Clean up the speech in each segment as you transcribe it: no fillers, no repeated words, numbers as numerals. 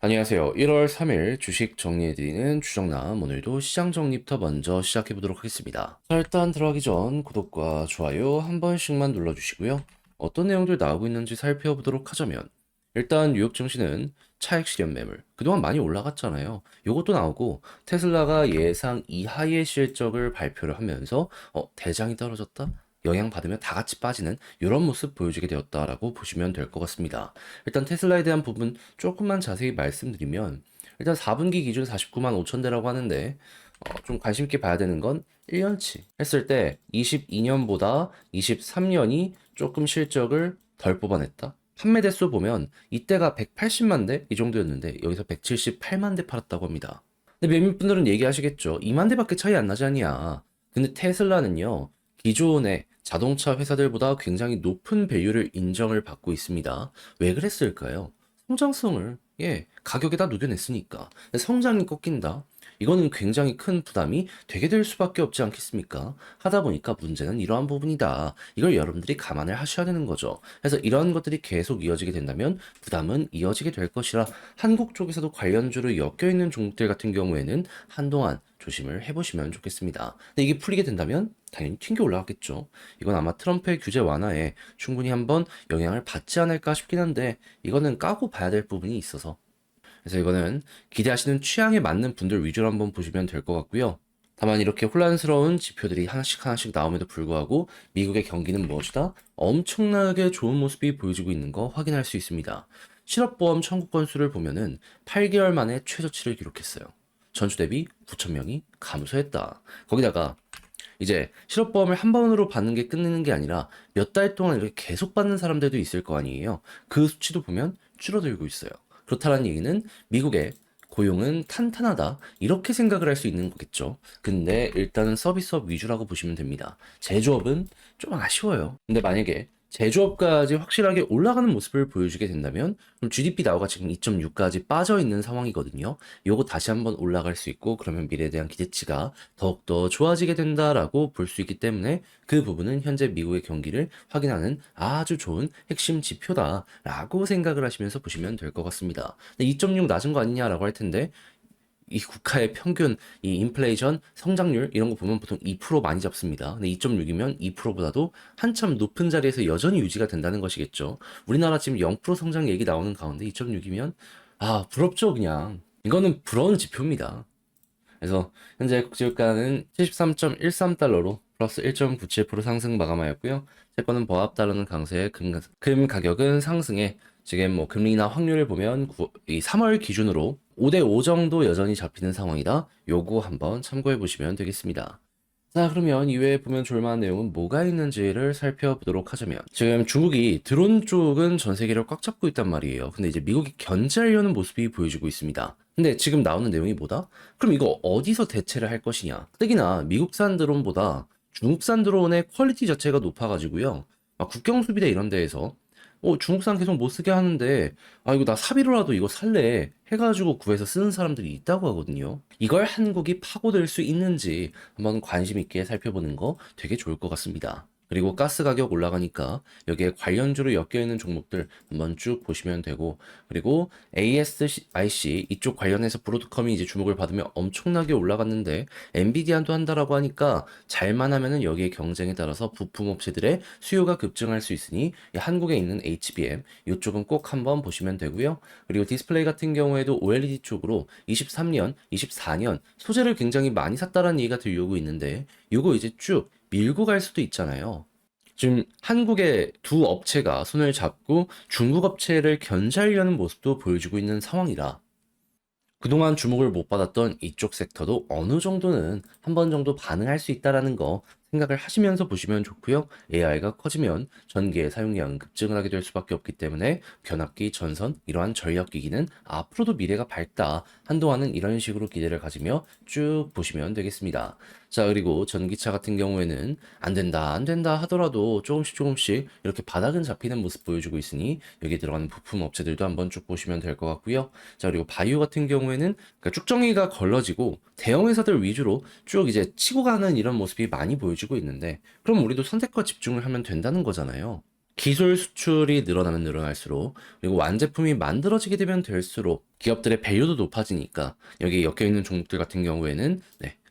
안녕하세요. 1월 3일 주식 정리해드리는 주정남, 오늘도 시장 정리부터 먼저 시작해보도록 하겠습니다. 자, 일단 들어가기 전 구독과 좋아요 한 번씩만 눌러주시고요. 어떤 내용들 나오고 있는지 살펴보도록 하자면, 일단 뉴욕 증시는 차익 실현 매물 그동안 많이 올라갔잖아요. 요것도 나오고, 테슬라가 예상 이하의 실적을 발표를 하면서 대장이 떨어졌다? 영향받으면 다 같이 빠지는 이런 모습 보여주게 되었다라고 보시면 될 것 같습니다. 일단 테슬라에 대한 부분 조금만 자세히 말씀드리면, 일단 4분기 기준 49만 5천 대라고 하는데, 좀 관심 있게 봐야 되는 건 1년치 했을 때 22년보다 23년이 조금 실적을 덜 뽑아냈다. 판매 대수 보면 이때가 180만 대 이 정도였는데 여기서 178만 대 팔았다고 합니다. 근데 몇몇 분들은 얘기하시겠죠. 2만 대밖에 차이 안 나지 않냐. 근데 테슬라는요, 기존의 자동차 회사들보다 굉장히 높은 밸류를 인정을 받고 있습니다. 왜 그랬을까요? 성장성을, 가격에다 녹여냈으니까. 근데 성장이 꺾인다? 이거는 굉장히 큰 부담이 되게 될 수밖에 없지 않겠습니까? 하다 보니까 문제는 이러한 부분이다. 이걸 여러분들이 감안을 하셔야 되는 거죠. 그래서 이러한 것들이 계속 이어지게 된다면 부담은 이어지게 될 것이라, 한국 쪽에서도 관련주로 엮여있는 종목들 같은 경우에는 한동안 조심을 해보시면 좋겠습니다. 근데 이게 풀리게 된다면 당연히 튕겨 올라가겠죠. 이건 아마 트럼프의 규제 완화에 충분히 한번 영향을 받지 않을까 싶긴 한데, 이거는 까고 봐야 될 부분이 있어서, 그래서 이거는 기대하시는 취향에 맞는 분들 위주로 한번 보시면 될 것 같고요. 다만 이렇게 혼란스러운 지표들이 하나씩 하나씩 나옴에도 불구하고 미국의 경기는 무엇이다? 엄청나게 좋은 모습이 보여지고 있는 거 확인할 수 있습니다. 실업보험 청구 건수를 보면은 8개월 만에 최저치를 기록했어요. 전주 대비 9천 명이 감소했다. 거기다가 이제 실업보험을 한 번으로 받는 게 끝내는 게 아니라 몇 달 동안 이렇게 계속 받는 사람들도 있을 거 아니에요. 그 수치도 보면 줄어들고 있어요. 그렇다는 얘기는 미국의 고용은 탄탄하다, 이렇게 생각을 할 수 있는 거겠죠. 근데 일단은 서비스업 위주라고 보시면 됩니다. 제조업은 좀 아쉬워요. 근데 만약에 제조업까지 확실하게 올라가는 모습을 보여주게 된다면, 그럼 GDP 나오가 지금 2.6까지 빠져 있는 상황이거든요. 요거 다시 한번 올라갈 수 있고, 그러면 미래에 대한 기대치가 더욱더 좋아지게 된다라고 볼 수 있기 때문에, 그 부분은 현재 미국의 경기를 확인하는 아주 좋은 핵심 지표다라고 생각을 하시면서 보시면 될 것 같습니다. 2.6 낮은 거 아니냐라고 할 텐데, 이 국가의 평균 이 인플레이션 성장률 이런 거 보면 보통 2% 많이 잡습니다. 근데 2.6이면 2%보다도 한참 높은 자리에서 여전히 유지가 된다는 것이겠죠. 우리나라 지금 0% 성장 얘기 나오는 가운데 2.6이면 부럽죠, 그냥. 이거는 부러운 지표입니다. 그래서 현재 국제유가는 73.13달러로 플러스 1.97% 상승 마감하였고요. 채권은 보합 달러는 강세에 금 가격은 상승에, 지금 뭐 금리나 확률을 보면 이 3월 기준으로 5대5 정도 여전히 잡히는 상황이다. 요거 한번 참고해 보시면 되겠습니다. 자, 그러면 이외에 보면 좋을만한 내용은 뭐가 있는지를 살펴보도록 하자면, 지금 중국이 드론 쪽은 전 세계를 꽉 잡고 있단 말이에요. 근데 이제 미국이 견제하려는 모습이 보여지고 있습니다. 근데 지금 나오는 내용이 뭐다? 그럼 이거 어디서 대체를 할 것이냐? 특히나 미국산 드론보다 중국산 드론의 퀄리티 자체가 높아가지고요. 국경 수비대 이런 데에서 중국산 계속 못 쓰게 하는데, 이거 나 사비로라도 이거 살래 해가지고 구해서 쓰는 사람들이 있다고 하거든요. 이걸 한국이 파고들 수 있는지 한번 관심 있게 살펴보는 거 되게 좋을 것 같습니다. 그리고 가스 가격 올라가니까 여기에 관련주로 엮여있는 종목들 한번 쭉 보시면 되고, 그리고 ASIC 이쪽 관련해서 브로드컴이 이제 주목을 받으면 엄청나게 올라갔는데, 엔비디아도 한다라고 하니까 잘만 하면은 여기에 경쟁에 따라서 부품 업체들의 수요가 급증할 수 있으니 이 한국에 있는 HBM 이쪽은 꼭 한번 보시면 되고요. 그리고 디스플레이 같은 경우에도 OLED 쪽으로 23년, 24년 소재를 굉장히 많이 샀다라는 얘기가 들려오고 있는데, 이거 이제 쭉 밀고 갈 수도 있잖아요. 지금 한국의 두 업체가 손을 잡고 중국 업체를 견제하려는 모습도 보여주고 있는 상황이라, 그동안 주목을 못 받았던 이쪽 섹터도 어느 정도는 한 번 정도 반응할 수 있다라는 거 생각을 하시면서 보시면 좋고요. AI가 커지면 전기의 사용량 급증을 하게 될 수밖에 없기 때문에 변압기, 전선 이러한 전력기기는 앞으로도 미래가 밝다. 한동안은 이런 식으로 기대를 가지며 쭉 보시면 되겠습니다. 자, 그리고 전기차 같은 경우에는 안 된다, 안 된다 하더라도 조금씩 조금씩 이렇게 바닥은 잡히는 모습 보여주고 있으니 여기 들어가는 부품 업체들도 한번 쭉 보시면 될 것 같고요. 자, 그리고 바이오 같은 경우에는 그러니까 쭉정이가 걸러지고 대형 회사들 위주로 쭉 이제 치고 가는 이런 모습이 많이 보여지고 있는데, 그럼 우리도 선택과 집중을 하면 된다는 거잖아요. 기술 수출이 늘어나면 늘어날수록 그리고 완제품이 만들어지게 되면 될수록 기업들의 밸류도 높아지니까 여기에 엮여 있는 종목들 같은 경우에는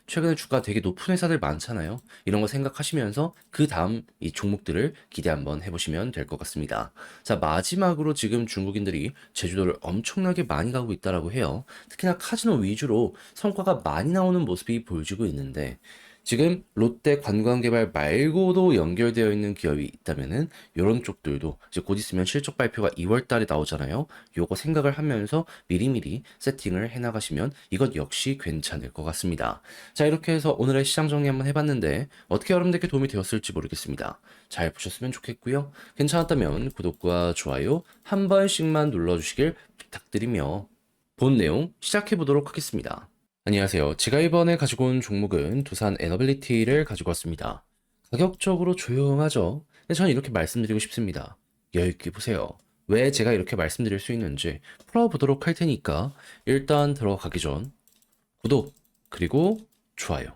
최근에 주가 되게 높은 회사들 많잖아요. 이런 거 생각하시면서 그 다음 이 종목들을 기대 한번 해보시면 될 것 같습니다. 자, 마지막으로 지금 중국인들이 제주도를 엄청나게 많이 가고 있다라고 해요. 특히나 카지노 위주로 성과가 많이 나오는 모습이 보여지고 있는데 지금 롯데 관광개발 말고도 연결되어 있는 기업이 있다면은 이런 쪽들도 이제 곧 있으면 실적 발표가 2월 달에 나오잖아요. 요거 생각을 하면서 미리미리 세팅을 해 나가시면 이것 역시 괜찮을 것 같습니다. 자, 이렇게 해서 오늘의 시장 정리 한번 해봤는데 어떻게 여러분들께 도움이 되었을지 모르겠습니다. 잘 보셨으면 좋겠고요. 괜찮았다면 구독과 좋아요 한 번씩만 눌러주시길 부탁드리며 본 내용 시작해 보도록 하겠습니다. 안녕하세요. 제가 이번에 가지고 온 종목은 두산 에너빌리티를 가지고 왔습니다. 가격적으로 조용하죠? 근데 저는 이렇게 말씀드리고 싶습니다. 여유있게 보세요. 왜 제가 이렇게 말씀드릴 수 있는지 풀어보도록 할 테니까 일단 들어가기 전 구독 그리고 좋아요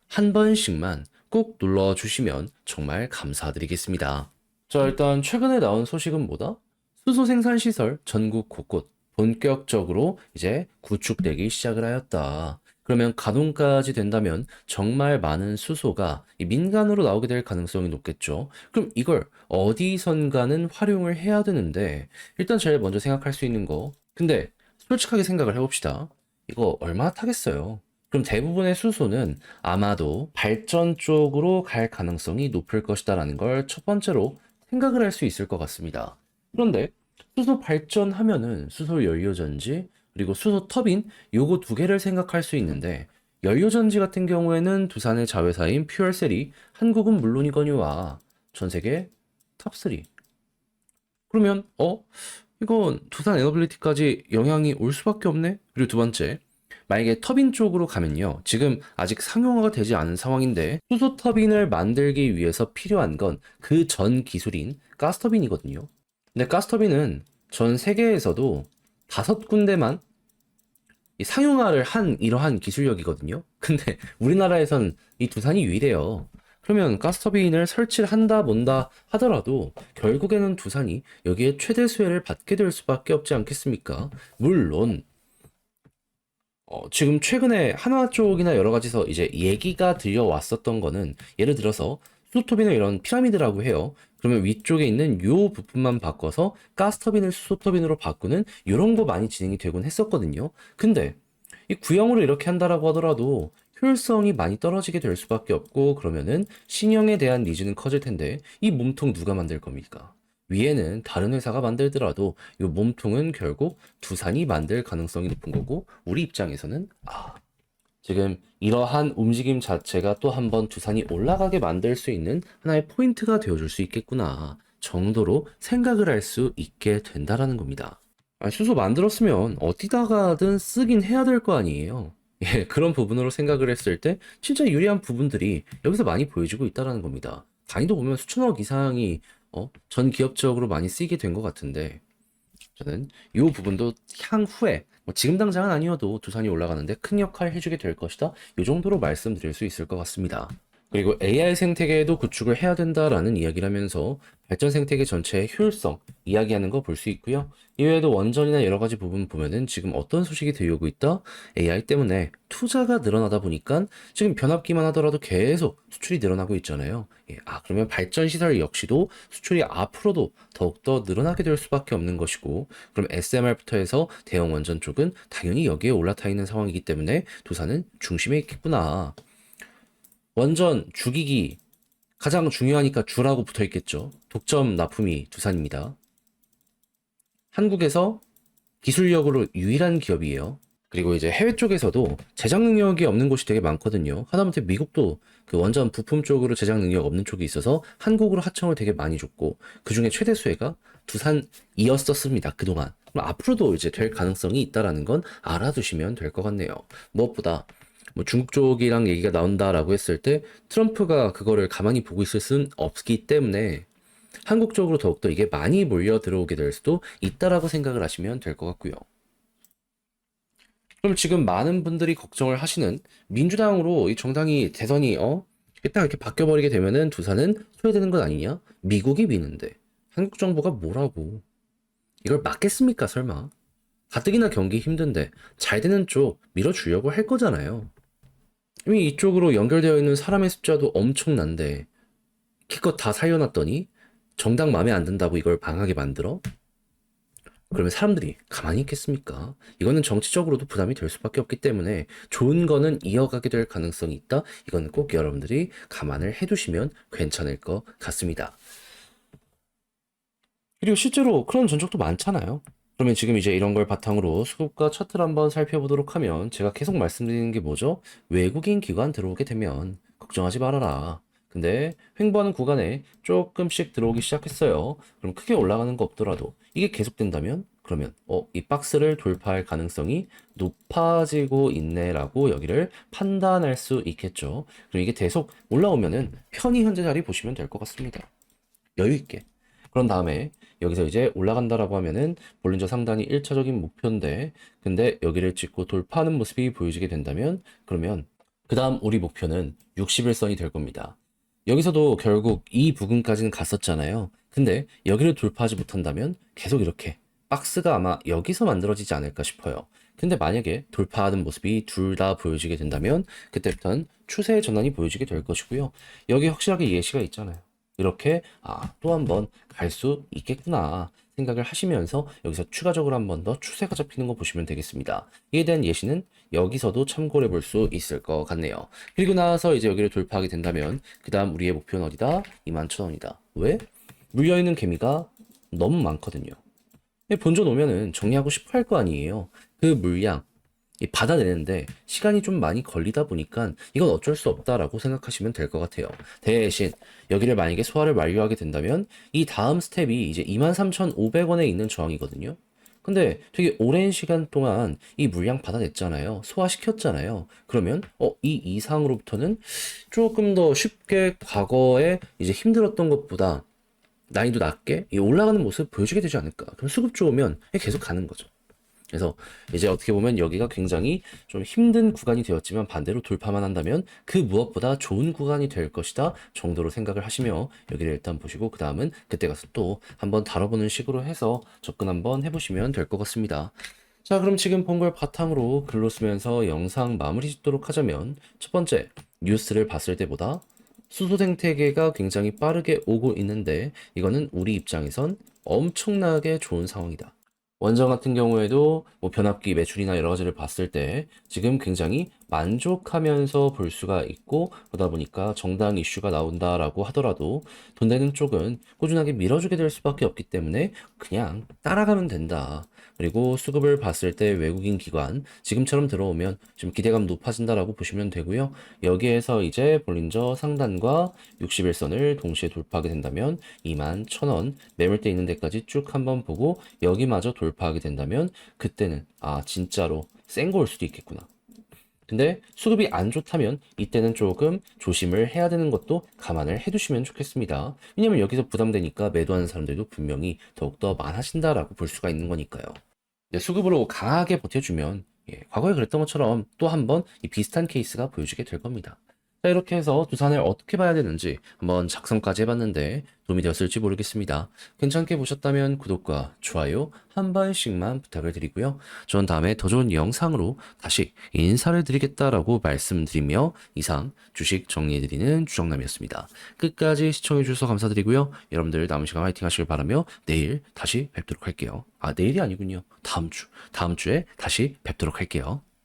한 번씩만 꼭 눌러주시면 정말 감사드리겠습니다. 자, 일단 최근에 나온 소식은 뭐다? 수소 생산 시설 전국 곳곳 본격적으로 이제 구축되기 시작을 하였다. 그러면 가동까지 된다면 정말 많은 수소가 이 민간으로 나오게 될 가능성이 높겠죠. 그럼 이걸 어디선가는 활용을 해야 되는데 일단 제일 먼저 생각할 수 있는 거. 근데 솔직하게 생각을 해봅시다. 이거 얼마나 타겠어요? 그럼 대부분의 수소는 아마도 발전 쪽으로 갈 가능성이 높을 것이다라는 걸 첫 번째로 생각을 할 수 있을 것 같습니다. 그런데 수소 발전하면은 수소 연료전지 그리고 수소 터빈 요거 두 개를 생각할 수 있는데 연료전지 같은 경우에는 두산의 자회사인 퓨얼셀이 한국은 물론이거니와 전 세계 탑3. 그러면 이건 두산 에너빌리티까지 영향이 올 수밖에 없네. 그리고 두 번째, 만약에 터빈 쪽으로 가면요. 지금 아직 상용화가 되지 않은 상황인데 수소 터빈을 만들기 위해서 필요한 건 그 전 기술인 가스터빈이거든요. 근데 가스터빈은 전 세계에서도 5군데만 이 상용화를 한 이러한 기술력이거든요. 근데 우리나라에선 이 두산이 유일해요. 그러면 가스터빈을 설치를 한다 뭔다 하더라도 결국에는 두산이 여기에 최대 수혜를 받게 될 수밖에 없지 않겠습니까? 물론 지금 최근에 한화 쪽이나 여러 가지서 이제 얘기가 들려왔었던 거는 예를 들어서 수소터빈을 이런 피라미드라고 해요. 그러면 위쪽에 있는 요 부분만 바꿔서 가스터빈을 수소터빈으로 바꾸는 이런 거 많이 진행이 되곤 했었거든요. 근데 이 구형으로 이렇게 한다라고 하더라도 효율성이 많이 떨어지게 될 수밖에 없고 그러면은 신형에 대한 니즈는 커질 텐데 이 몸통 누가 만들 겁니까? 위에는 다른 회사가 만들더라도 이 몸통은 결국 두산이 만들 가능성이 높은 거고 우리 입장에서는 지금 이러한 움직임 자체가 또 한번 두산이 올라가게 만들 수 있는 하나의 포인트가 되어줄 수 있겠구나 정도로 생각을 할 수 있게 된다라는 겁니다. 수소 만들었으면 어디다가든 쓰긴 해야 될 거 아니에요. 예, 그런 부분으로 생각을 했을 때 진짜 유리한 부분들이 여기서 많이 보여지고 있다라는 겁니다. 단위도 보면 수천억 이상이 전 기업적으로 많이 쓰이게 된 것 같은데 저는 이 부분도 향후에 지금 당장은 아니어도 두산이 올라가는데 큰 역할을 해주게 될 것이다. 이 정도로 말씀드릴 수 있을 것 같습니다. 그리고 AI 생태계에도 구축을 해야 된다라는 이야기를 하면서 발전 생태계 전체의 효율성 이야기하는 거 볼 수 있고요. 이외에도 원전이나 여러 가지 부분 보면은 지금 어떤 소식이 들려오고 있다? AI 때문에 투자가 늘어나다 보니까 지금 변압기만 하더라도 계속 수출이 늘어나고 있잖아요. 예, 그러면 발전 시설 역시도 수출이 앞으로도 더욱더 늘어나게 될 수밖에 없는 것이고, 그럼 SMR부터 해서 대형 원전 쪽은 당연히 여기에 올라타 있는 상황이기 때문에 두산은 중심에 있겠구나. 원전 주기기 가장 중요하니까 주라고 붙어 있겠죠. 독점 납품이 두산입니다. 한국에서 기술력으로 유일한 기업이에요. 그리고 이제 해외 쪽에서도 제작 능력이 없는 곳이 되게 많거든요. 하다못해 미국도 그 원전 부품 쪽으로 제작 능력 없는 쪽이 있어서 한국으로 하청을 되게 많이 줬고 그 중에 최대 수혜가 두산이었었습니다. 그동안. 그럼 앞으로도 이제 될 가능성이 있다라는 건 알아두시면 될 것 같네요. 무엇보다 중국 쪽이랑 얘기가 나온다라고 했을 때 트럼프가 그거를 가만히 보고 있을 수는 없기 때문에 한국 쪽으로 더욱더 이게 많이 몰려 들어오게 될 수도 있다라고 생각을 하시면 될 것 같고요. 그럼 지금 많은 분들이 걱정을 하시는 민주당으로 이 정당이 대선이 딱 이렇게 바뀌어버리게 되면은 두산은 소외되는 것 아니냐? 미국이 미는데 한국 정부가 뭐라고. 이걸 막겠습니까, 설마? 가뜩이나 경기 힘든데 잘 되는 쪽 밀어주려고 할 거잖아요. 이미 이쪽으로 연결되어 있는 사람의 숫자도 엄청난데 기껏 다 살려놨더니 정당 마음에 안 든다고 이걸 방하게 만들어? 그러면 사람들이 가만히 있겠습니까? 이거는 정치적으로도 부담이 될 수밖에 없기 때문에 좋은 거는 이어가게 될 가능성이 있다. 이건 꼭 여러분들이 감안을 해두시면 괜찮을 것 같습니다. 그리고 실제로 그런 전적도 많잖아요. 그러면 지금 이제 이런 걸 바탕으로 수급과 차트를 한번 살펴보도록 하면 제가 계속 말씀드리는 게 뭐죠? 외국인 기관 들어오게 되면 걱정하지 말아라. 근데 횡보하는 구간에 조금씩 들어오기 시작했어요. 그럼 크게 올라가는 거 없더라도 이게 계속된다면 그러면 이 박스를 돌파할 가능성이 높아지고 있네라고 여기를 판단할 수 있겠죠. 그럼 이게 계속 올라오면은 편히 현재 자리 보시면 될 것 같습니다. 여유 있게. 그런 다음에 여기서 이제 올라간다라고 하면은 볼린저 상단이 1차적인 목표인데 근데 여기를 찍고 돌파하는 모습이 보여지게 된다면 그러면 그 다음 우리 목표는 60일선이 될 겁니다. 여기서도 결국 이 부근까지는 갔었잖아요. 근데 여기를 돌파하지 못한다면 계속 이렇게 박스가 아마 여기서 만들어지지 않을까 싶어요. 근데 만약에 돌파하는 모습이 둘 다 보여지게 된다면 그때부터는 추세의 전환이 보여지게 될 것이고요. 여기 확실하게 예시가 있잖아요. 이렇게 또 한 번 갈 수 있겠구나 생각을 하시면서 여기서 추가적으로 한 번 더 추세가 잡히는 거 보시면 되겠습니다. 이에 대한 예시는 여기서도 참고를 해볼 수 있을 것 같네요. 그리고 나서 이제 여기를 돌파하게 된다면 그 다음 우리의 목표는 어디다? 21,000원이다. 왜? 물려있는 개미가 너무 많거든요. 본전 오면은 정리하고 싶어 할 거 아니에요. 그 물량 받아내는데 시간이 좀 많이 걸리다 보니까 이건 어쩔 수 없다라고 생각하시면 될 것 같아요. 대신 여기를 만약에 소화를 완료하게 된다면 이 다음 스텝이 이제 23,500원에 있는 저항이거든요. 근데 되게 오랜 시간 동안 이 물량 받아냈잖아요. 소화시켰잖아요. 그러면 이 이상으로부터는 조금 더 쉽게 과거에 이제 힘들었던 것보다 난이도 낮게 이 올라가는 모습 보여주게 되지 않을까. 그럼 수급 좋으면 계속 가는 거죠. 그래서 이제 어떻게 보면 여기가 굉장히 좀 힘든 구간이 되었지만 반대로 돌파만 한다면 그 무엇보다 좋은 구간이 될 것이다 정도로 생각을 하시며 여기를 일단 보시고 그 다음은 그때 가서 또 한번 다뤄보는 식으로 해서 접근 한번 해보시면 될 것 같습니다. 자, 그럼 지금 본 걸 바탕으로 글로 쓰면서 영상 마무리 짓도록 하자면 첫 번째, 뉴스를 봤을 때보다 수소 생태계가 굉장히 빠르게 오고 있는데 이거는 우리 입장에선 엄청나게 좋은 상황이다. 원전 같은 경우에도 뭐 변압기 매출이나 여러 가지를 봤을 때 지금 굉장히 만족하면서 볼 수가 있고 그러다 보니까 정당 이슈가 나온다라고 하더라도 돈 되는 쪽은 꾸준하게 밀어주게 될 수밖에 없기 때문에 그냥 따라가면 된다. 그리고 수급을 봤을 때 외국인 기관 지금처럼 들어오면 좀 기대감 높아진다라고 보시면 되고요. 여기에서 이제 볼린저 상단과 61선을 동시에 돌파하게 된다면 21,000원 매물대 있는 데까지 쭉 한번 보고 여기마저 돌파하게 된다면 그때는 진짜로 센 거일 수도 있겠구나. 근데 수급이 안 좋다면 이때는 조금 조심을 해야 되는 것도 감안을 해두시면 좋겠습니다. 왜냐면 여기서 부담되니까 매도하는 사람들도 분명히 더욱더 많아진다라고 볼 수가 있는 거니까요. 수급으로 강하게 버텨주면 과거에 그랬던 것처럼 또 한 번 이 비슷한 케이스가 보여지게 될 겁니다. 자, 이렇게 해서 두산을 어떻게 봐야 되는지 한번 작성까지 해봤는데 도움이 되었을지 모르겠습니다. 괜찮게 보셨다면 구독과 좋아요 한 번씩만 부탁을 드리고요. 전 다음에 더 좋은 영상으로 다시 인사를 드리겠다라고 말씀드리며 이상 주식 정리해드리는 주정남이었습니다. 끝까지 시청해주셔서 감사드리고요. 여러분들 남은 시간 화이팅 하시길 바라며 내일 다시 뵙도록 할게요. 내일이 아니군요. 다음 주에 다시 뵙도록 할게요.